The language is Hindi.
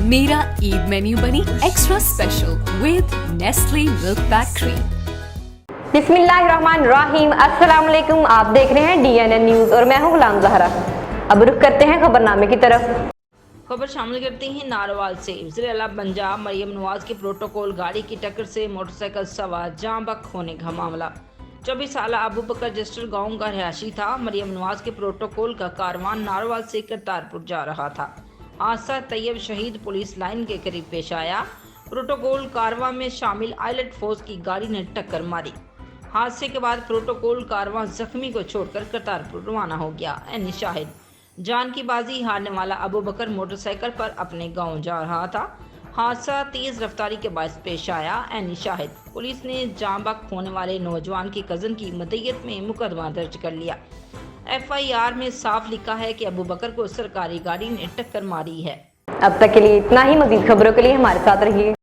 मेरा ईद मेन्यू बनी extra special with Nestle milk pack cream. बिस्मिल्लाहिर्रहमानिर्रहीम, अस्सलाम वालेकुम। आप देख रहे हैं DNN न्यूज और मैं हूं गुलाम ज़हरा। अब रुख करते हैं खबरनामे की तरफ। खबर शामिल करते हैं नारोवाल से। वज़ीर आला पंजाब मरियम नवाज की प्रोटोकॉल गाड़ी की टक्कर से मोटरसाइकिल सवार जाँ बक होने का मामला। 24 साल अबू बकर जस्टर गांव का रिहायशी था। मरियम नवाज के प्रोटोकॉल का कारवान नारोवाल से करतारपुर जा रहा था। हादसा तैयब शहीद पुलिस लाइन के करीब पेश आया। प्रोटोकॉल कारवां में शामिल आइलट फोर्स की गाड़ी ने टक्कर मारी। हादसे के बाद प्रोटोकॉल कारवां जख्मी को छोड़कर करतारपुर रवाना हो गया। ऐनी शाहिद, जान की बाजी हारने वाला अबू बकर मोटरसाइकिल पर अपने गांव जा रहा था। हादसा तेज रफ्तारी के बायस पेश आया। ऐनी शाहिद, पुलिस ने जाँ बक होने वाले नौजवान के कज़न की मदयत में मुकदमा दर्ज कर लिया। FIR में साफ लिखा है कि अबू बकर को सरकारी गाड़ी ने टक्कर मारी है। अब तक के लिए इतना ही। मजीद खबरों के लिए हमारे साथ रहिए।